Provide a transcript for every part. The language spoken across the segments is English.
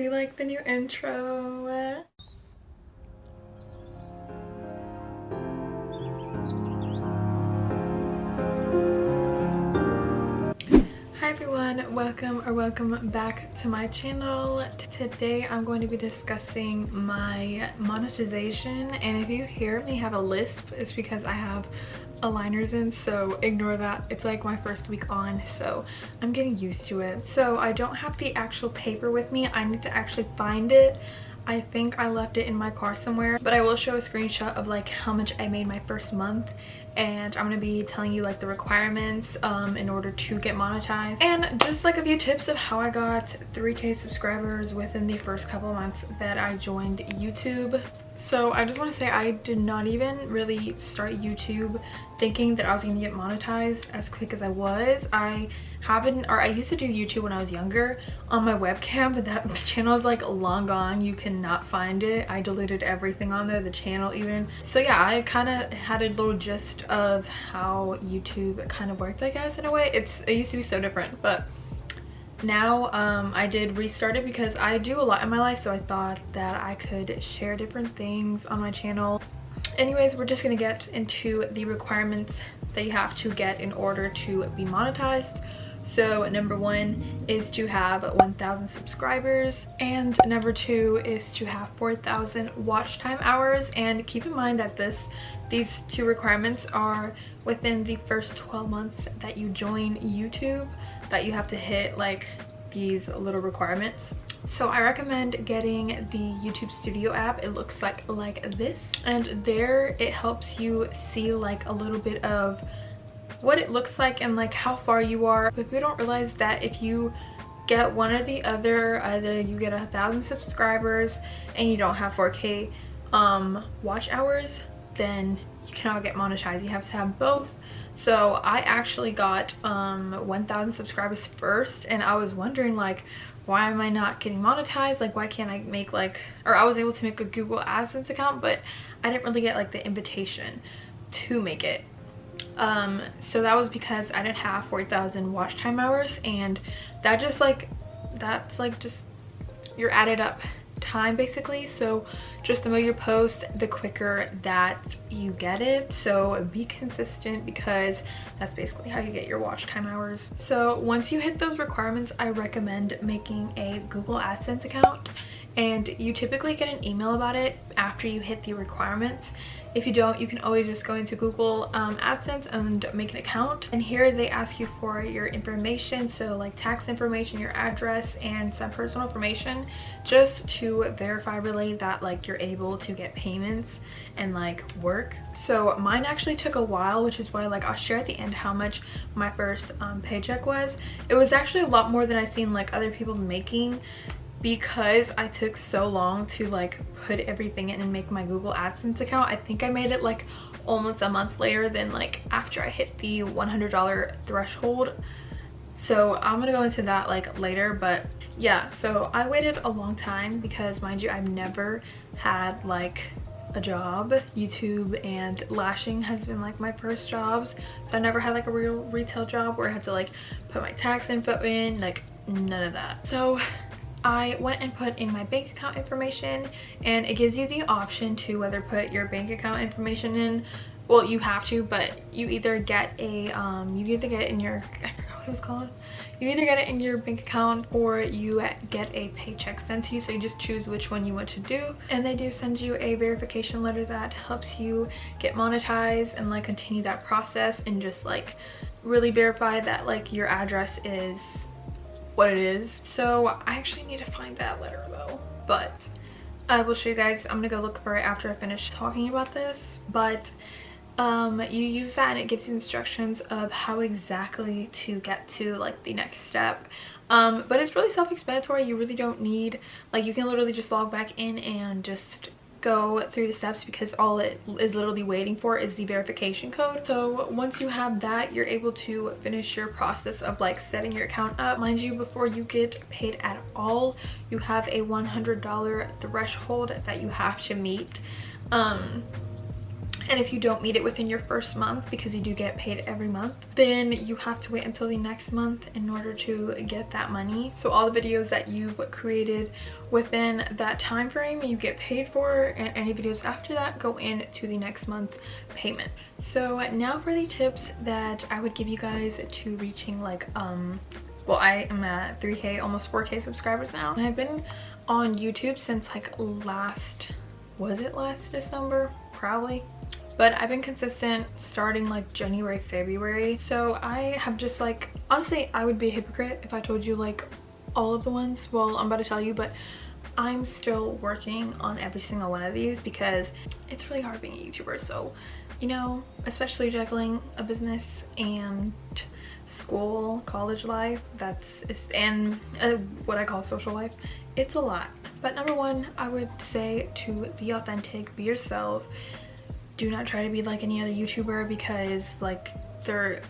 you like the new intro? Hi everyone, welcome back to my channel. Today I'm going to be discussing my monetization, and if you hear me have a lisp, it's because I have aligners in, so ignore that. It's like my first week on, so I'm getting used to it. So I don't have the actual paper with me. I need to actually find it. I think I left it in my car somewhere, but I will show a screenshot of like how much I made my first month, and I'm gonna be telling you like the requirements in order to get monetized, and just like a few tips of how I got 3K subscribers within the first couple of months that I joined YouTube. So I just want to say I did not even really start YouTube thinking that I was going to get monetized as quick as I was. I used to do YouTube when I was younger on my webcam, but that channel is like long gone. You cannot find it. I deleted everything on there, the channel even. So yeah, I kind of had a little gist of how YouTube kind of worked, I guess, in a way. It used to be so different, but now I did restart it because I do a lot in my life, so I thought that I could share different things on my channel. Anyways, we're just gonna get into the requirements that you have to get in order to be monetized. So number 1 is to have 1,000 subscribers, and number 2 is to have 4,000 watch time hours. And keep in mind that these two requirements are within the first 12 months that you join YouTube, that you have to hit like these little requirements. So I recommend getting the YouTube Studio app. It looks like this, and there it helps you see like a little bit of what it looks like and like how far you are. But people don't realize that if you get one or the other, either you get 1,000 subscribers and you don't have 4K watch hours, then you cannot get monetized. You have to have both. So I actually got 1,000 subscribers first, and I was wondering like, why am I not getting monetized? Like, why can't I make like, or I was able to make a Google AdSense account, but I didn't really get like the invitation to make it. So that was because I didn't have 4,000 watch time hours, and that just like, that's like just your added up time basically. So just the more you post, the quicker that you get it. So be consistent, because that's basically how you get your watch time hours. So once you hit those requirements, I recommend making a Google AdSense account, and you typically get an email about it after you hit the requirements. If you don't, you can always just go into Google AdSense and make an account, and here they ask you for your information, so like tax information, your address, and some personal information, just to verify really that like you're able to get payments and like work. So mine actually took a while, which is why like I'll share at the end how much my first paycheck was. It was actually a lot more than I've seen like other people making, because I took so long to like put everything in and make my Google AdSense account. I think I made it like almost a month later than like after I hit the $100 threshold. So I'm gonna go into that like later, but yeah, so I waited a long time because, mind you, I've never had like a job. YouTube and lashing has been like my first jobs, so I never had like a real retail job where I had to like put my tax info in, like none of that. So I went and put in my bank account information, and it gives you the option to whether put your bank account information in. Well, you have to, but you either get a you either get it in your, I forgot what it was called, you either get it in your bank account or you get a paycheck sent to you. So you just choose which one you want to do, and they do send you a verification letter that helps you get monetized and like continue that process, and just like really verify that like your address is what it is. So I actually need to find that letter though, but I will show you guys. I'm gonna go look for it after I finish talking about this. But you use that and it gives you instructions of how exactly to get to like the next step. But it's really self-explanatory. You really don't need, like, you can literally just log back in and just go through the steps, because all it is literally waiting for is the verification code. So once you have that, you're able to finish your process of like setting your account up. Mind you, before you get paid at all, you have a $100 threshold that you have to meet. And if you don't meet it within your first month, because you do get paid every month, then you have to wait until the next month in order to get that money. So all the videos that you've created within that time frame you get paid for, and any videos after that go into the next month's payment. So now for the tips that I would give you guys to reaching like well, I am at 3K, almost 4K subscribers now, and I've been on YouTube since like last December? Probably. But I've been consistent starting like January, February. So I have just like, honestly, I would be a hypocrite if I told you like all of the ones. Well, I'm about to tell you, but I'm still working on every single one of these because it's really hard being a YouTuber. So, you know, especially juggling a business and school, college life, and what I call social life, it's a lot. But number one, I would say to be authentic, be yourself. Do not try to be like any other YouTuber, because like they're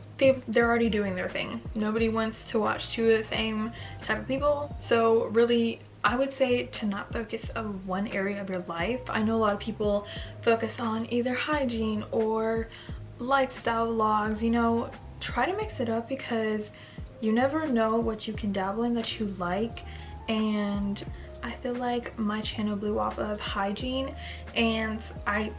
already doing their thing. Nobody wants to watch two of the same type of people. So really, I would say to not focus on one area of your life. I know a lot of people focus on either hygiene or lifestyle vlogs. You know, try to mix it up, because you never know what you can dabble in that you like. And I feel like my channel blew off of hygiene, and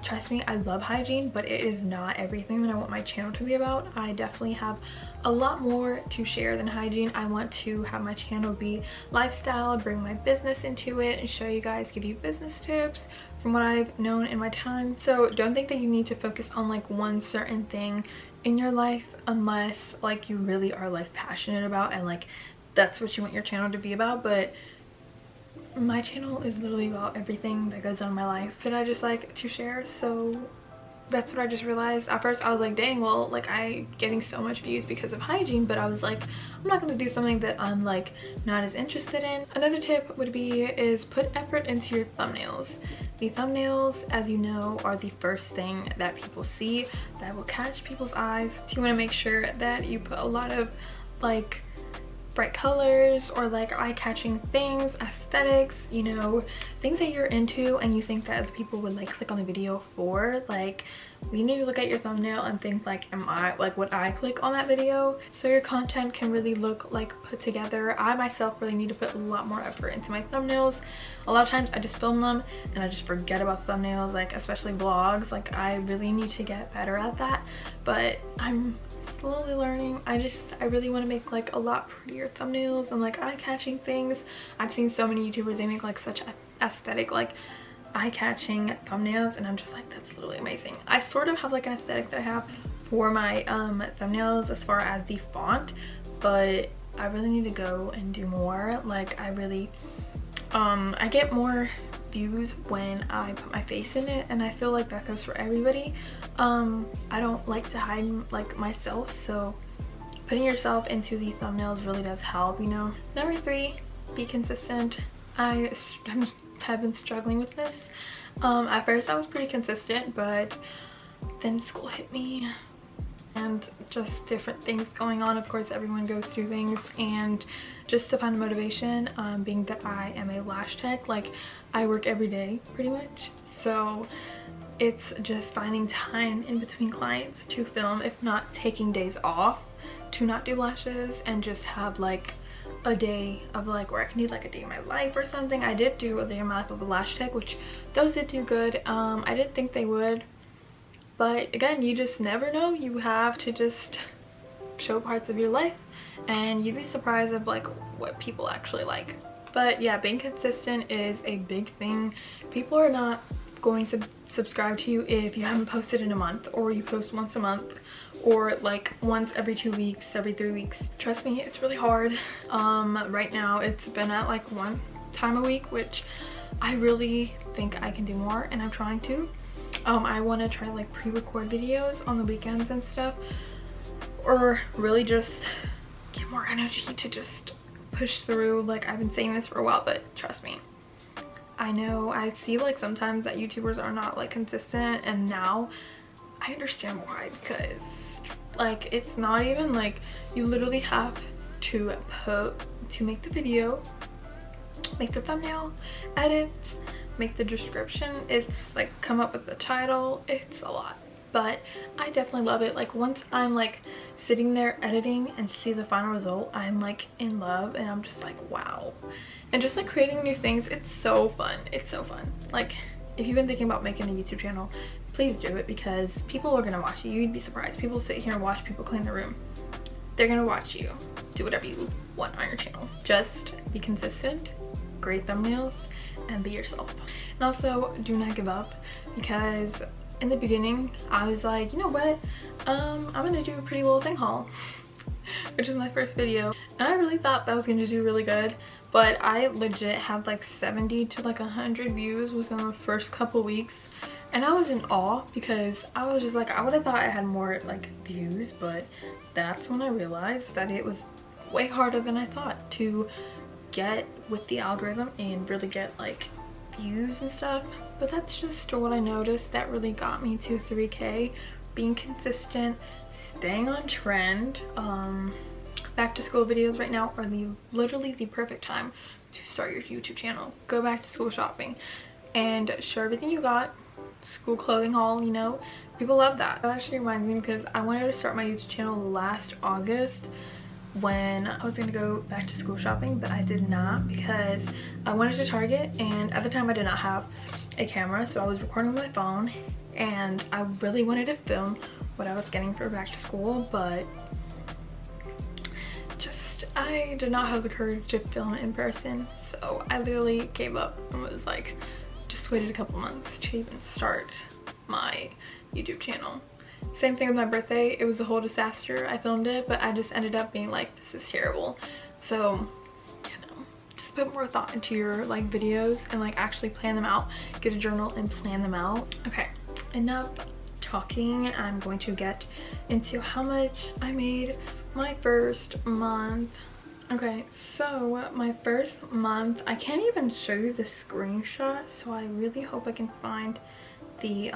trust me, I love hygiene, but it is not everything that I want my channel to be about. I definitely have a lot more to share than hygiene. I want to have my channel be lifestyle, bring my business into it, and show you guys, give you business tips from what I've known in my time. So don't think that you need to focus on like one certain thing in your life, unless like you really are like passionate about and like that's what you want your channel to be about. But my channel is literally about everything that goes on in my life that I just like to share. So that's what I just realized. At first I was like, dang, well, like I getting so much views because of hygiene, but I was like, I'm not going to do something that I'm like not as interested in. Another tip would be is put effort into your thumbnails. The thumbnails, as you know, are the first thing that people see, that will catch people's eyes. So you want to make sure that you put a lot of like bright colors or like eye-catching things, aesthetics, you know, things that you're into and you think that other people would like click on the video for. Like, you need to look at your thumbnail and think like, am I like, would I click on that video? So your content can really look like put together. I myself really need to put a lot more effort into my thumbnails. A lot of times I just film them and I just forget about thumbnails, like especially vlogs. Like I really need to get better at that, but I'm slowly learning. I really want to make like a lot prettier thumbnails and like eye-catching things. I've seen so many YouTubers, they make like such aesthetic, like eye-catching thumbnails, and I'm just like, that's literally amazing. I sort of have like an aesthetic that I have for my thumbnails as far as the font, but I really need to go and do more. Like I really I get more views when I put my face in it, and I feel like that goes for everybody. I don't like to hide like myself, so putting yourself into the thumbnails really does help, you know. Number 3, be consistent. I have been struggling with this. At first I was pretty consistent, but then school hit me and just different things going on. Of course, everyone goes through things, and just to find motivation, being that I am a lash tech, like I work every day pretty much, so it's just finding time in between clients to film, if not taking days off to not do lashes, and just have like a day of like where I can do like a day in my life or something. I did do a day in my life of a lash tech, which those did do good. I didn't think they would, but again, you just never know. You have to just show parts of your life and you'd be surprised of like what people actually like. But yeah, being consistent is a big thing. People are not going to subscribe to you if you haven't posted in a month, or you post once a month, or like once every 2 weeks, every 3 weeks. Trust me, it's really hard. Right now it's been at like 1 time a week, which I really think I can do more, and I'm trying to. I want to try like pre-record videos on the weekends and stuff, or really just get more energy to just push through. Like I've been saying this for a while, but trust me, I know I see like sometimes that YouTubers are not like consistent, and now I understand why, because like it's not even like you literally have to make the video, make the thumbnail, edit, make the description, it's like come up with the title. It's a lot. but I definitely love it. Like once I'm like sitting there editing and see the final result, I'm like in love, and I'm just like wow. And just like creating new things, it's so fun. It's so fun. Like if you've been thinking about making a YouTube channel, please do it, because people are gonna watch you. You'd be surprised. People sit here and watch people clean the room. They're gonna watch you do whatever you want on your channel. Just be consistent, great thumbnails, and be yourself. And also do not give up, because in the beginning I was like, you know what, I'm gonna do a Pretty Little Thing haul, which is my first video, and I really thought that was gonna do really good, but I legit had like 70 to like 100 views within the first couple weeks, and I was in awe, because I was just like, I would have thought I had more like views, but that's when I realized that it was way harder than I thought to get with the algorithm and really get like views and stuff. But that's just what I noticed that really got me to 3K. Being consistent, staying on trend. Back to school videos right now are literally the perfect time to start your YouTube channel. Go back to school shopping and show everything you got. School clothing haul, you know, people love that. That actually reminds me, because I wanted to start my YouTube channel last August when I was gonna go back to school shopping, but I did not, because I wanted to Target, and at the time I did not have a camera, so I was recording with my phone, and I really wanted to film what I was getting for back to school, but just I did not have the courage to film it in person, so I literally gave up and was like, just waited a couple months to even start my YouTube channel. Same thing with my birthday. It was a whole disaster. I filmed it, but I just ended up being like, this is terrible. So, you know, just put more thought into your like videos and like actually plan them out. Get a journal and plan them out. Okay, enough talking. I'm going to get into how much I made my first month. Okay, so my first month, I can't even show you the screenshot, so I really hope I can find the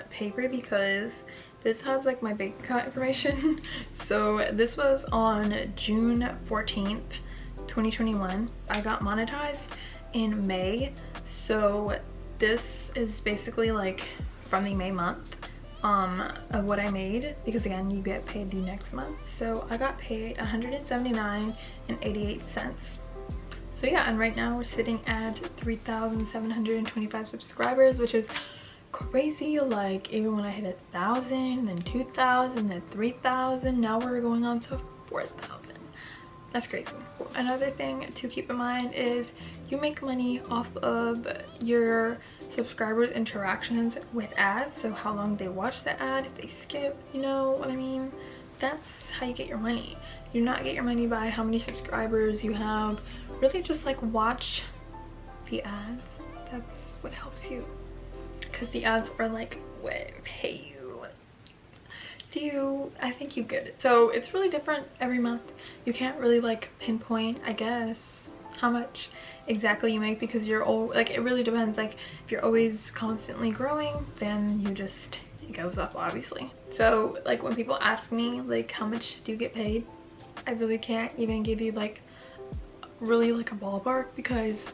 paper, because this has like my bank account information. So this was on June 14th, 2021. I got monetized in May, so this is basically like from the May month of what I made, because again, you get paid the next month. So I got paid $179.88. So yeah, and right now we're sitting at 3,725 subscribers, which is crazy. Like even when I hit 1,000, then 2,000, then 3,000, now we're going on to 4,000. That's crazy. Another thing to keep in mind is you make money off of your subscribers' interactions with ads. So how long they watch the ad, if they skip, you know what I mean? That's how you get your money. You do not get your money by how many subscribers you have. Really just like watch the ads. That's what helps you. Because the ads are like what pay you. I think you get it. So it's really different every month. You can't really like pinpoint, I guess, how much exactly you make, because you're all like, it really depends. Like if you're always constantly growing, then you just, it goes up obviously. So like when people ask me like how much do you get paid, I really can't even give you like really like a ballpark, because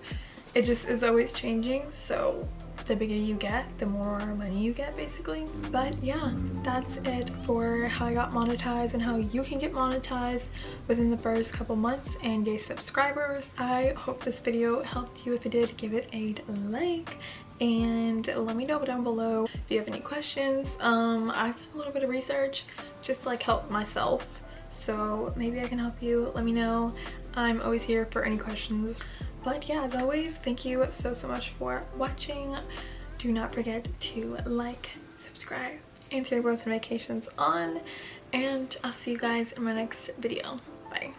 it just is always changing. So the bigger you get, the more money you get basically. But yeah, that's it for how I got monetized and how you can get monetized within the first couple months and get subscribers. I hope this video helped you. If it did, give it a like and let me know down below if you have any questions. I've done a little bit of research just to like help myself, so maybe I can help you. Let me know. I'm always here for any questions. But yeah, as always, thank you so much for watching. Do not forget to like, subscribe, and turn your post notifications on, and I'll see you guys in my next video. Bye.